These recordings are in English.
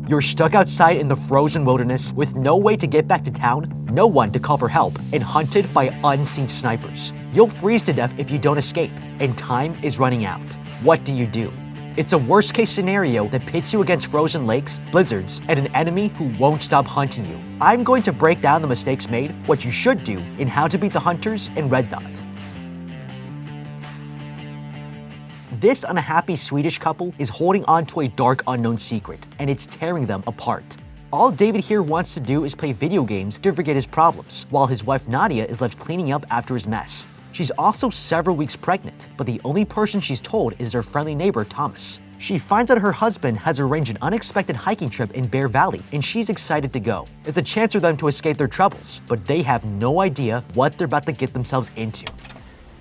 You're stuck outside in the frozen wilderness with no way to get back to town, no one to call for help, and hunted by unseen snipers. You'll freeze to death if you don't escape, and time is running out. What do? It's a worst-case scenario that pits you against frozen lakes, blizzards, and an enemy who won't stop hunting you. I'm going to break down the mistakes made, what you should do, and how to beat the hunters in Red Dot. This unhappy Swedish couple is holding on to a dark unknown secret, and it's tearing them apart. All David here wants to do is play video games to forget his problems, while his wife Nadia is left cleaning up after his mess. She's also several weeks pregnant, but the only person she's told is their friendly neighbor Thomas. She finds out her husband has arranged an unexpected hiking trip in Bear Valley, and she's excited to go. It's a chance for them to escape their troubles, but they have no idea what they're about to get themselves into.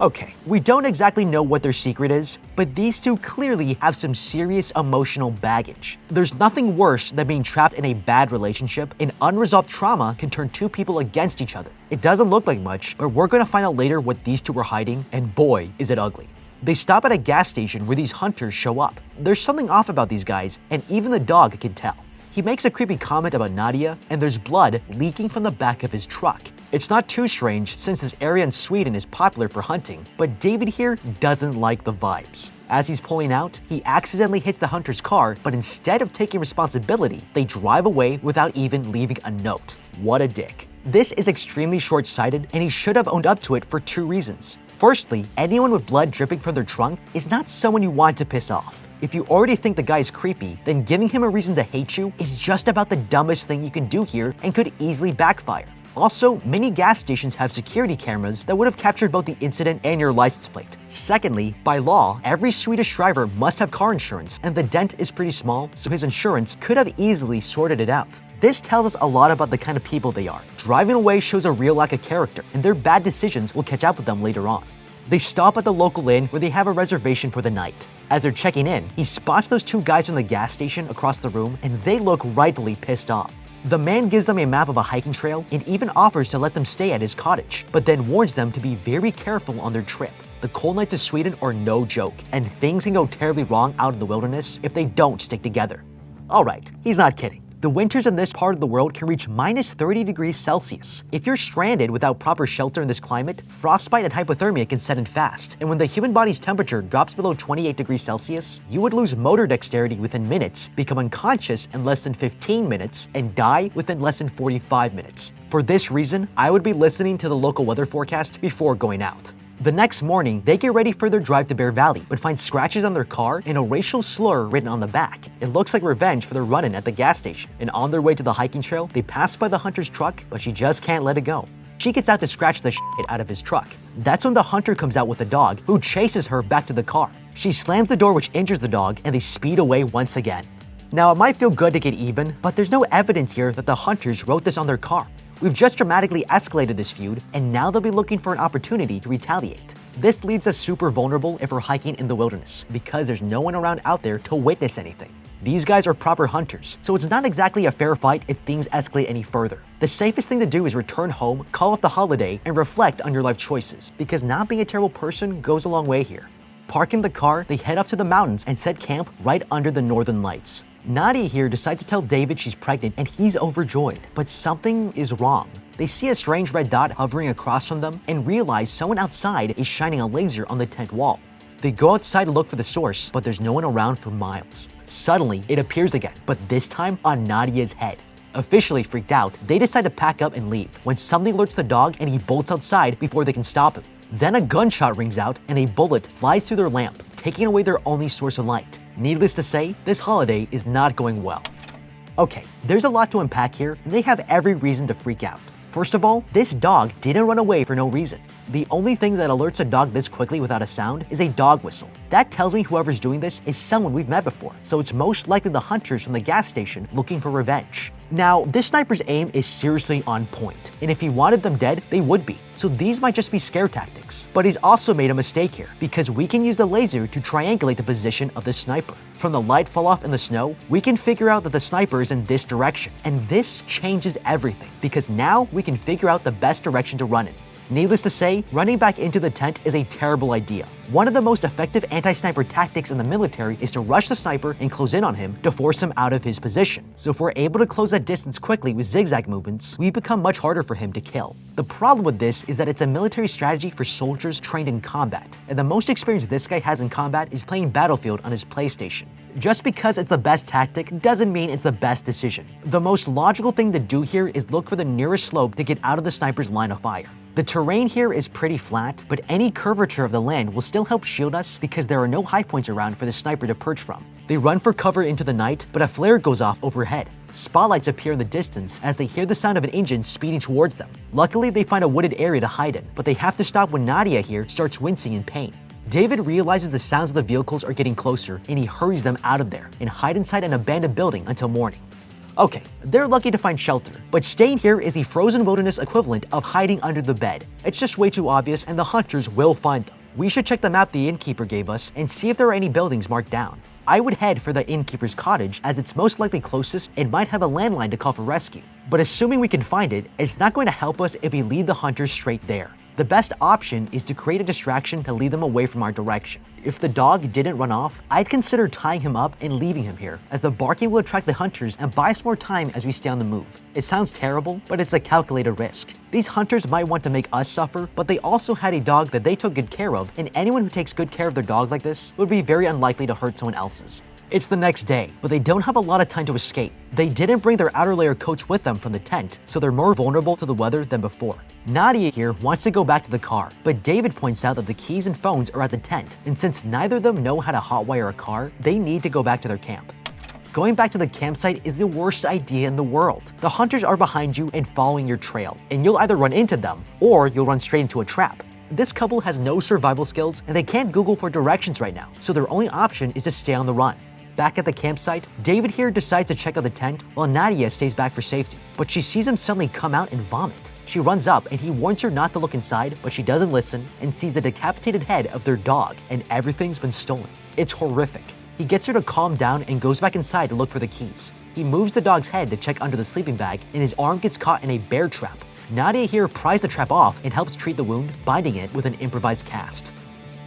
Okay, we don't exactly know what their secret is, but these two clearly have some serious emotional baggage. There's nothing worse than being trapped in a bad relationship, and unresolved trauma can turn two people against each other. It doesn't look like much, but we're gonna find out later what these two were hiding, and boy, is it ugly. They stop at a gas station where these hunters show up. There's something off about these guys, and even the dog can tell. He makes a creepy comment about Nadia, and there's blood leaking from the back of his truck. It's not too strange since this area in Sweden is popular for hunting, but David here doesn't like the vibes. As he's pulling out, he accidentally hits the hunter's car, but instead of taking responsibility, they drive away without even leaving a note. What a dick. This is extremely short-sighted, and he should have owned up to it for two reasons. Firstly, anyone with blood dripping from their trunk is not someone you want to piss off. If you already think the guy's creepy, then giving him a reason to hate you is just about the dumbest thing you can do here and could easily backfire. Also, many gas stations have security cameras that would have captured both the incident and your license plate. Secondly, by law, every Swedish driver must have car insurance, and the dent is pretty small, so his insurance could have easily sorted it out. This tells us a lot about the kind of people they are. Driving away shows a real lack of character, and their bad decisions will catch up with them later on. They stop at the local inn where they have a reservation for the night. As they're checking in, he spots those two guys from the gas station across the room, and they look rightfully pissed off. The man gives them a map of a hiking trail and even offers to let them stay at his cottage, but then warns them to be very careful on their trip. The cold nights of Sweden are no joke, and things can go terribly wrong out in the wilderness if they don't stick together. Alright, he's not kidding. The winters in this part of the world can reach minus 30 degrees Celsius. If you're stranded without proper shelter in this climate, frostbite and hypothermia can set in fast, and when the human body's temperature drops below 28 degrees Celsius, you would lose motor dexterity within minutes, become unconscious in less than 15 minutes, and die within less than 45 minutes. For this reason, I would be listening to the local weather forecast before going out. The next morning, they get ready for their drive to Bear Valley, but find scratches on their car and a racial slur written on the back. It looks like revenge for their run-in at the gas station. And on their way to the hiking trail, they pass by the hunter's truck, but she just can't let it go. She gets out to scratch the shit out of his truck. That's when the hunter comes out with the dog, who chases her back to the car. She slams the door, which injures the dog, and they speed away once again. Now, it might feel good to get even, but there's no evidence here that the hunters wrote this on their car. We've just dramatically escalated this feud, and now they'll be looking for an opportunity to retaliate. This leaves us super vulnerable if we're hiking in the wilderness, because there's no one around out there to witness anything. These guys are proper hunters, so it's not exactly a fair fight if things escalate any further. The safest thing to do is return home, call off the holiday, and reflect on your life choices, because not being a terrible person goes a long way here. Parking the car, they head up to the mountains and set camp right under the northern lights. Nadia here decides to tell David she's pregnant, and he's overjoyed, but something is wrong. They see a strange red dot hovering across from them and realize someone outside is shining a laser on the tent wall. They go outside to look for the source, but there's no one around for miles. Suddenly, it appears again, but this time on Nadia's head. Officially freaked out, they decide to pack up and leave when something alerts the dog and he bolts outside before they can stop him. Then a gunshot rings out and a bullet flies through their lamp, taking away their only source of light. Needless to say, this holiday is not going well. Okay, there's a lot to unpack here, and they have every reason to freak out. First of all, this dog didn't run away for no reason. The only thing that alerts a dog this quickly without a sound is a dog whistle. That tells me whoever's doing this is someone we've met before, so it's most likely the hunters from the gas station looking for revenge. Now, this sniper's aim is seriously on point, and if he wanted them dead, they would be. So these might just be scare tactics. But he's also made a mistake here, because we can use the laser to triangulate the position of the sniper. From the light fall off in the snow, we can figure out that the sniper is in this direction. And this changes everything, because now we can figure out the best direction to run in. Needless to say, running back into the tent is a terrible idea. One of the most effective anti-sniper tactics in the military is to rush the sniper and close in on him to force him out of his position. So if we're able to close that distance quickly with zigzag movements, we become much harder for him to kill. The problem with this is that it's a military strategy for soldiers trained in combat, and the most experience this guy has in combat is playing Battlefield on his PlayStation. Just because it's the best tactic doesn't mean it's the best decision. The most logical thing to do here is look for the nearest slope to get out of the sniper's line of fire. The terrain here is pretty flat, but any curvature of the land will still help shield us because there are no high points around for the sniper to perch from. They run for cover into the night, but a flare goes off overhead. Spotlights appear in the distance as they hear the sound of an engine speeding towards them. Luckily, they find a wooded area to hide in, but they have to stop when Nadia here starts wincing in pain. David realizes the sounds of the vehicles are getting closer, and he hurries them out of there and hide inside an abandoned building until morning. Okay, they're lucky to find shelter, but staying here is the frozen wilderness equivalent of hiding under the bed. It's just way too obvious and the hunters will find them. We should check the map the innkeeper gave us and see if there are any buildings marked down. I would head for the innkeeper's cottage as it's most likely closest and might have a landline to call for rescue. But assuming we can find it, it's not going to help us if we lead the hunters straight there. The best option is to create a distraction to lead them away from our direction. If the dog didn't run off, I'd consider tying him up and leaving him here, as the barking will attract the hunters and buy us more time as we stay on the move. It sounds terrible, but it's a calculated risk. These hunters might want to make us suffer, but they also had a dog that they took good care of, and anyone who takes good care of their dog like this would be very unlikely to hurt someone else's. It's the next day, but they don't have a lot of time to escape. They didn't bring their outer layer coats with them from the tent, so they're more vulnerable to the weather than before. Nadia here wants to go back to the car, but David points out that the keys and phones are at the tent, and since neither of them know how to hotwire a car, they need to go back to their camp. Going back to the campsite is the worst idea in the world. The hunters are behind you and following your trail, and you'll either run into them, or you'll run straight into a trap. This couple has no survival skills, and they can't Google for directions right now, so their only option is to stay on the run. Back at the campsite, David here decides to check out the tent while Nadia stays back for safety, but she sees him suddenly come out and vomit. She runs up and he warns her not to look inside, but she doesn't listen and sees the decapitated head of their dog, and everything's been stolen. It's horrific. He gets her to calm down and goes back inside to look for the keys. He moves the dog's head to check under the sleeping bag, and his arm gets caught in a bear trap. Nadia here pries the trap off and helps treat the wound, binding it with an improvised cast.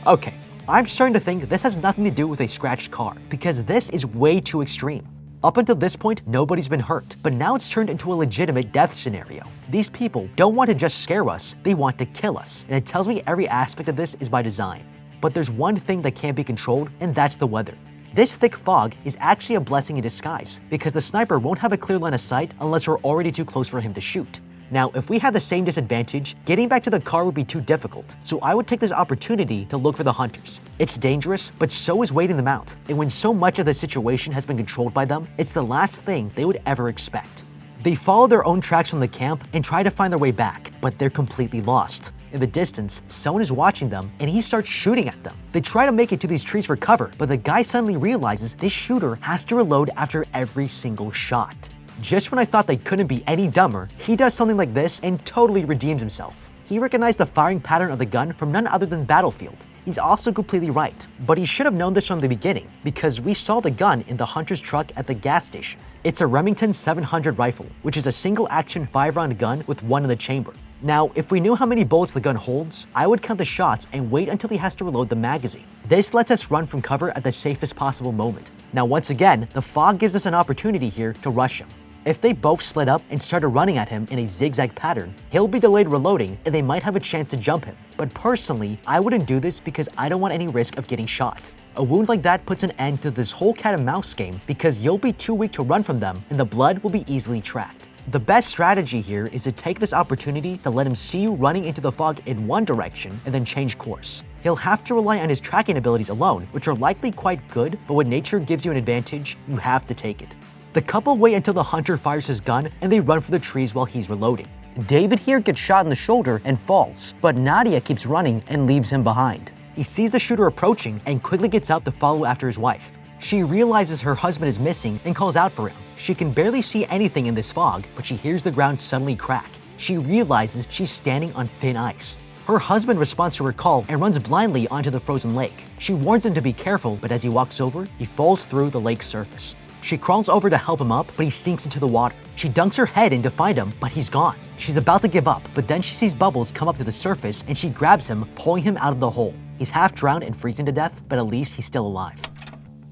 Okay, I'm starting to think this has nothing to do with a scratched car, because this is way too extreme. Up until this point, nobody's been hurt, but now it's turned into a legitimate death scenario. These people don't want to just scare us, they want to kill us, and it tells me every aspect of this is by design. But there's one thing that can't be controlled, and that's the weather. This thick fog is actually a blessing in disguise, because the sniper won't have a clear line of sight unless we're already too close for him to shoot. Now, if we had the same disadvantage, getting back to the car would be too difficult, so I would take this opportunity to look for the hunters. It's dangerous, but so is waiting them out, and when so much of the situation has been controlled by them, it's the last thing they would ever expect. They follow their own tracks from the camp and try to find their way back, but they're completely lost. In the distance, someone is watching them, and he starts shooting at them. They try to make it to these trees for cover, but the guy suddenly realizes this shooter has to reload after every single shot. Just when I thought they couldn't be any dumber, he does something like this and totally redeems himself. He recognized the firing pattern of the gun from none other than Battlefield. He's also completely right, but he should have known this from the beginning, because we saw the gun in the hunter's truck at the gas station. It's a Remington 700 rifle, which is a single-action 5-round gun with one in the chamber. Now, if we knew how many bullets the gun holds, I would count the shots and wait until he has to reload the magazine. This lets us run from cover at the safest possible moment. Now, once again, the fog gives us an opportunity here to rush him. If they both split up and started running at him in a zigzag pattern, he'll be delayed reloading and they might have a chance to jump him. But personally, I wouldn't do this because I don't want any risk of getting shot. A wound like that puts an end to this whole cat and mouse game because you'll be too weak to run from them and the blood will be easily tracked. The best strategy here is to take this opportunity to let him see you running into the fog in one direction and then change course. He'll have to rely on his tracking abilities alone, which are likely quite good, but when nature gives you an advantage, you have to take it. The couple wait until the hunter fires his gun and they run for the trees while he's reloading. David here gets shot in the shoulder and falls, but Nadia keeps running and leaves him behind. He sees the shooter approaching and quickly gets out to follow after his wife. She realizes her husband is missing and calls out for him. She can barely see anything in this fog, but she hears the ground suddenly crack. She realizes she's standing on thin ice. Her husband responds to her call and runs blindly onto the frozen lake. She warns him to be careful, but as he walks over, he falls through the lake's surface. She crawls over to help him up, but he sinks into the water. She dunks her head in to find him, but he's gone. She's about to give up, but then she sees Bubbles come up to the surface and she grabs him, pulling him out of the hole. He's half drowned and freezing to death, but at least he's still alive.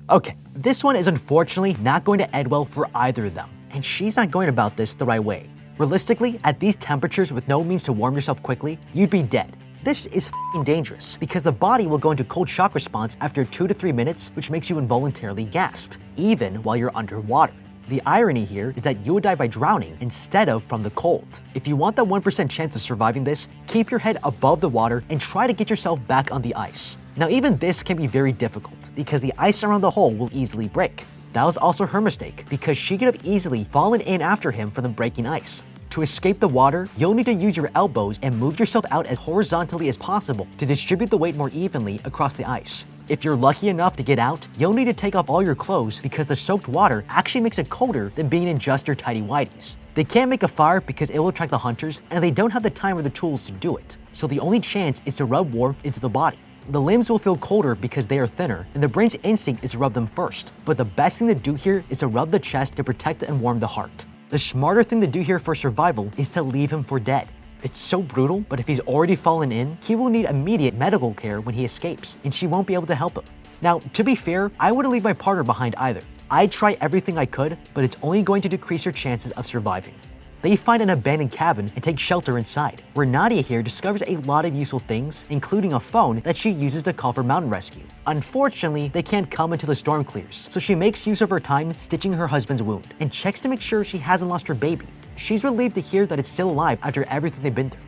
Okay, this one is unfortunately not going to end well for either of them, and she's not going about this the right way. Realistically, at these temperatures with no means to warm yourself quickly, you'd be dead. This is f***ing dangerous because the body will go into cold shock response after 2 to 3 minutes, which makes you involuntarily gasp, even while you're underwater. The irony here is that you would die by drowning instead of from the cold. If you want that 1% chance of surviving this, keep your head above the water and try to get yourself back on the ice. Now even this can be very difficult because the ice around the hole will easily break. That was also her mistake because she could have easily fallen in after him from the breaking ice. To escape the water, you'll need to use your elbows and move yourself out as horizontally as possible to distribute the weight more evenly across the ice. If you're lucky enough to get out, you'll need to take off all your clothes because the soaked water actually makes it colder than being in just your tidy whities. They can't make a fire because it will attract the hunters and they don't have the time or the tools to do it, so the only chance is to rub warmth into the body. The limbs will feel colder because they are thinner, and the brain's instinct is to rub them first, but the best thing to do here is to rub the chest to protect and warm the heart. The smarter thing to do here for survival is to leave him for dead. It's so brutal, but if he's already fallen in, he will need immediate medical care when he escapes, and she won't be able to help him. Now, to be fair, I wouldn't leave my partner behind either. I'd try everything I could, but it's only going to decrease your chances of surviving. They find an abandoned cabin and take shelter inside, where Nadia here discovers a lot of useful things, including a phone that she uses to call for mountain rescue. Unfortunately, they can't come until the storm clears, so she makes use of her time stitching her husband's wound and checks to make sure she hasn't lost her baby. She's relieved to hear that it's still alive after everything they've been through.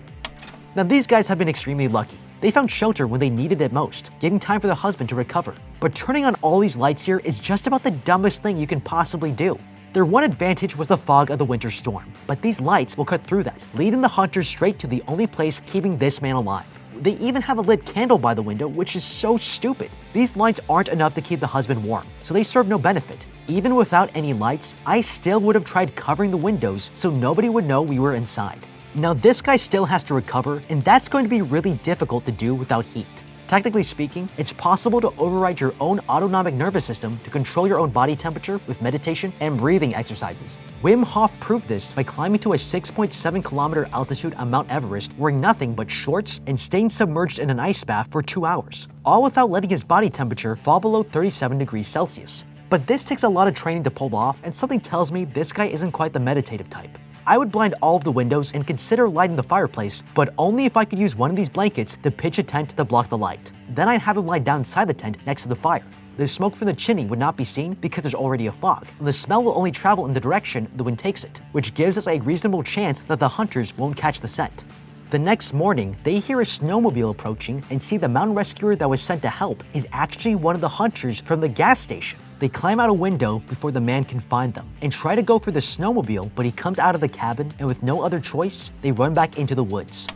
Now these guys have been extremely lucky. They found shelter when they needed it most, giving time for the husband to recover. But turning on all these lights here is just about the dumbest thing you can possibly do. Their one advantage was the fog of the winter storm, but these lights will cut through that, leading the hunters straight to the only place keeping this man alive. They even have a lit candle by the window, which is so stupid. These lights aren't enough to keep the husband warm, so they serve no benefit. Even without any lights, I still would have tried covering the windows so nobody would know we were inside. Now this guy still has to recover, and that's going to be really difficult to do without heat. Technically speaking, it's possible to override your own autonomic nervous system to control your own body temperature with meditation and breathing exercises. Wim Hof proved this by climbing to a 6.7 kilometer altitude on Mount Everest wearing nothing but shorts and staying submerged in an ice bath for 2 hours, all without letting his body temperature fall below 37 degrees Celsius. But this takes a lot of training to pull off, and something tells me this guy isn't quite the meditative type. I would blind all of the windows and consider lighting the fireplace, but only if I could use one of these blankets to pitch a tent to block the light. Then I'd have him lie down inside the tent next to the fire. The smoke from the chimney would not be seen because there's already a fog, and the smell will only travel in the direction the wind takes it, which gives us a reasonable chance that the hunters won't catch the scent. The next morning, they hear a snowmobile approaching and see the mountain rescuer that was sent to help is actually one of the hunters from the gas station. They climb out a window before the man can find them and try to go for the snowmobile, but he comes out of the cabin, and with no other choice, they run back into the woods.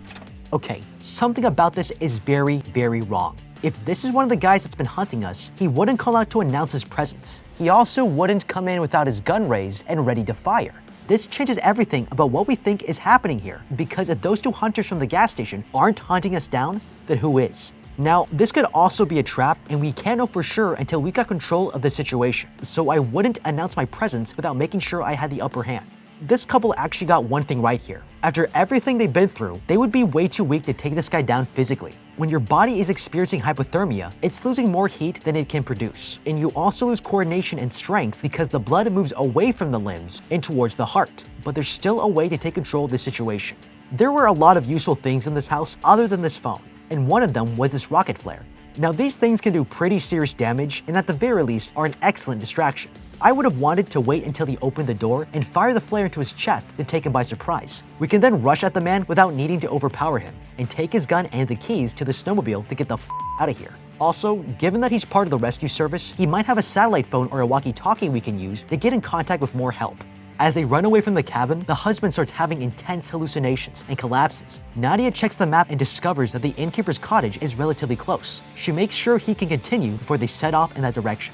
Okay, something about this is very, very wrong. If this is one of the guys that's been hunting us, he wouldn't call out to announce his presence. He also wouldn't come in without his gun raised and ready to fire. This changes everything about what we think is happening here, because if those two hunters from the gas station aren't hunting us down, then who is? Now, this could also be a trap, and we can't know for sure until we got control of the situation, so I wouldn't announce my presence without making sure I had the upper hand. This couple actually got one thing right here. After everything they've been through, they would be way too weak to take this guy down physically. When your body is experiencing hypothermia, it's losing more heat than it can produce, and you also lose coordination and strength because the blood moves away from the limbs and towards the heart. But there's still a way to take control of the situation. There were a lot of useful things in this house other than this phone, and one of them was this rocket flare. Now these things can do pretty serious damage and at the very least are an excellent distraction. I would have wanted to wait until he opened the door and fire the flare into his chest to take him by surprise. We can then rush at the man without needing to overpower him and take his gun and the keys to the snowmobile to get the out of here. Also, given that he's part of the rescue service, he might have a satellite phone or a walkie-talkie we can use to get in contact with more help. As they run away from the cabin, the husband starts having intense hallucinations and collapses. Nadia checks the map and discovers that the innkeeper's cottage is relatively close. She makes sure he can continue before they set off in that direction.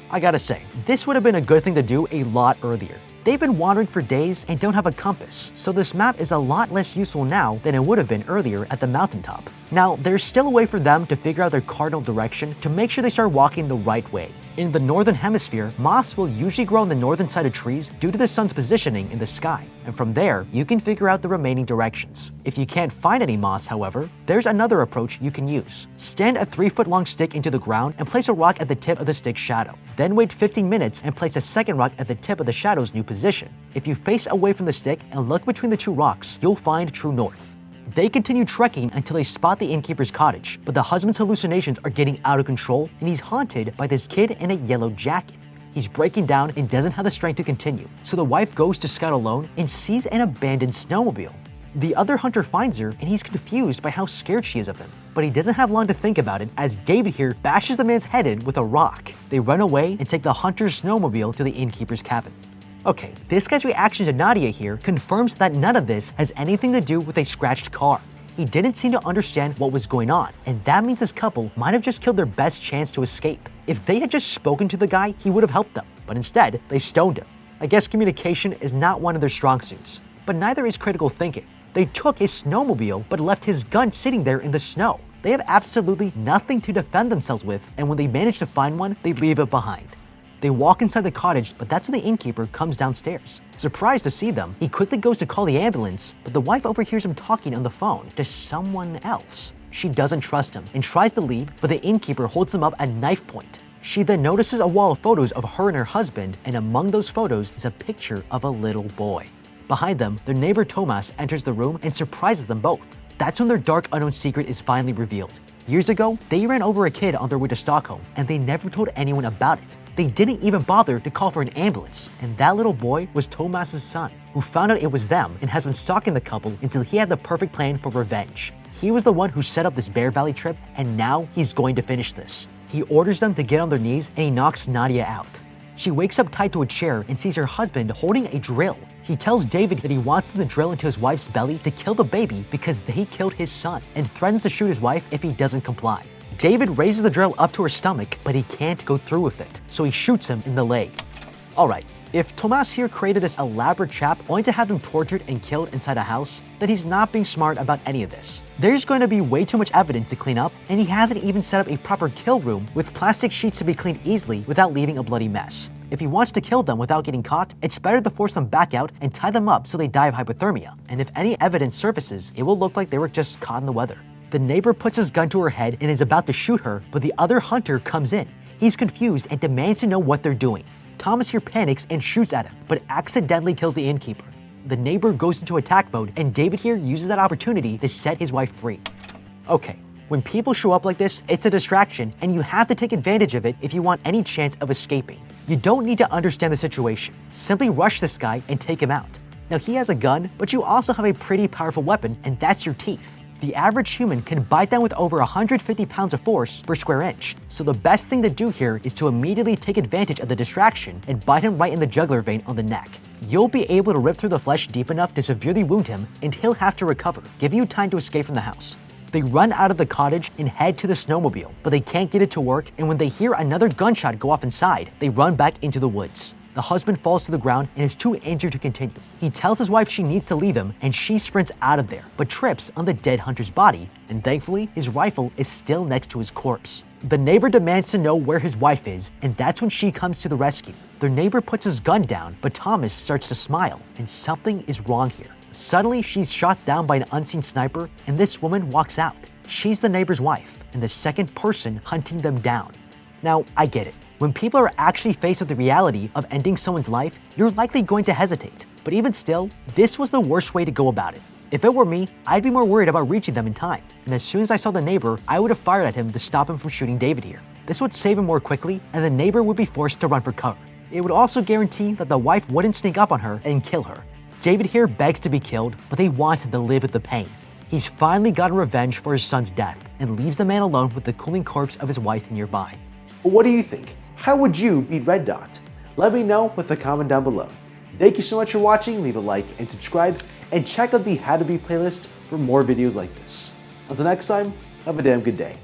I gotta say, this would have been a good thing to do a lot earlier. They've been wandering for days and don't have a compass, so this map is a lot less useful now than it would have been earlier at the mountaintop. Now, there's still a way for them to figure out their cardinal direction to make sure they start walking the right way. In the northern hemisphere, moss will usually grow on the northern side of trees due to the sun's positioning in the sky, and from there, you can figure out the remaining directions. If you can't find any moss, however, there's another approach you can use. Stand a 3-foot-long stick into the ground and place a rock at the tip of the stick's shadow. Then wait 15 minutes and place a second rock at the tip of the shadow's new position. If you face away from the stick and look between the two rocks, you'll find true north. They continue trekking until they spot the innkeeper's cottage, but the husband's hallucinations are getting out of control and he's haunted by this kid in a yellow jacket. He's breaking down and doesn't have the strength to continue, so the wife goes to scout alone and sees an abandoned snowmobile. The other hunter finds her and he's confused by how scared she is of him, but he doesn't have long to think about it as David here bashes the man's head in with a rock. They run away and take the hunter's snowmobile to the innkeeper's cabin. Okay, this guy's reaction to Nadia here confirms that none of this has anything to do with a scratched car. He didn't seem to understand what was going on, and that means this couple might have just killed their best chance to escape. If they had just spoken to the guy, he would have helped them, but instead, they stoned him. I guess communication is not one of their strong suits, but neither is critical thinking. They took his snowmobile, but left his gun sitting there in the snow. They have absolutely nothing to defend themselves with, and when they manage to find one, they leave it behind. They walk inside the cottage, but that's when the innkeeper comes downstairs. Surprised to see them, he quickly goes to call the ambulance, but the wife overhears him talking on the phone to someone else. She doesn't trust him and tries to leave, but the innkeeper holds them up at knife point. She then notices a wall of photos of her and her husband, and among those photos is a picture of a little boy. Behind them, their neighbor Tomas enters the room and surprises them both. That's when their dark unknown secret is finally revealed. Years ago, they ran over a kid on their way to Stockholm, and they never told anyone about it. They didn't even bother to call for an ambulance, and that little boy was Tomas's son, who found out it was them and has been stalking the couple until he had the perfect plan for revenge. He was the one who set up this Bear Valley trip, and now he's going to finish this. He orders them to get on their knees and he knocks Nadia out. She wakes up tied to a chair and sees her husband holding a drill. He tells David that he wants them to drill into his wife's belly to kill the baby because they killed his son, and threatens to shoot his wife if he doesn't comply. David raises the drill up to her stomach, but he can't go through with it, so he shoots him in the leg. Alright, if Tomas here created this elaborate trap only to have them tortured and killed inside a house, then he's not being smart about any of this. There's going to be way too much evidence to clean up, and he hasn't even set up a proper kill room with plastic sheets to be cleaned easily without leaving a bloody mess. If he wants to kill them without getting caught, it's better to force them back out and tie them up so they die of hypothermia, and if any evidence surfaces, it will look like they were just caught in the weather. The neighbor puts his gun to her head and is about to shoot her, but the other hunter comes in. He's confused and demands to know what they're doing. Thomas here panics and shoots at him, but accidentally kills the innkeeper. The neighbor goes into attack mode, and David here uses that opportunity to set his wife free. Okay, when people show up like this, it's a distraction, and you have to take advantage of it if you want any chance of escaping. You don't need to understand the situation. Simply rush this guy and take him out. Now he has a gun, but you also have a pretty powerful weapon, and that's your teeth. The average human can bite down with over 150 pounds of force per square inch, so the best thing to do here is to immediately take advantage of the distraction and bite him right in the jugular vein on the neck. You'll be able to rip through the flesh deep enough to severely wound him, and he'll have to recover, giving you time to escape from the house. They run out of the cottage and head to the snowmobile, but they can't get it to work, and when they hear another gunshot go off inside, they run back into the woods. The husband falls to the ground and is too injured to continue. He tells his wife she needs to leave him, and she sprints out of there, but trips on the dead hunter's body, and thankfully, his rifle is still next to his corpse. The neighbor demands to know where his wife is, and that's when she comes to the rescue. Their neighbor puts his gun down, but Thomas starts to smile, and something is wrong here. Suddenly, she's shot down by an unseen sniper, and this woman walks out. She's the neighbor's wife, and the second person hunting them down. Now, I get it. When people are actually faced with the reality of ending someone's life, you're likely going to hesitate. But even still, this was the worst way to go about it. If it were me, I'd be more worried about reaching them in time. And as soon as I saw the neighbor, I would have fired at him to stop him from shooting David here. This would save him more quickly, and the neighbor would be forced to run for cover. It would also guarantee that the wife wouldn't sneak up on her and kill her. David here begs to be killed, but they want him to live with the pain. He's finally gotten revenge for his son's death and leaves the man alone with the cooling corpse of his wife nearby. What do you think? How would you beat Red Dot? Let me know with a comment down below. Thank you so much for watching, leave a like and subscribe, and check out the How to Beat playlist for more videos like this. Until next time, have a damn good day.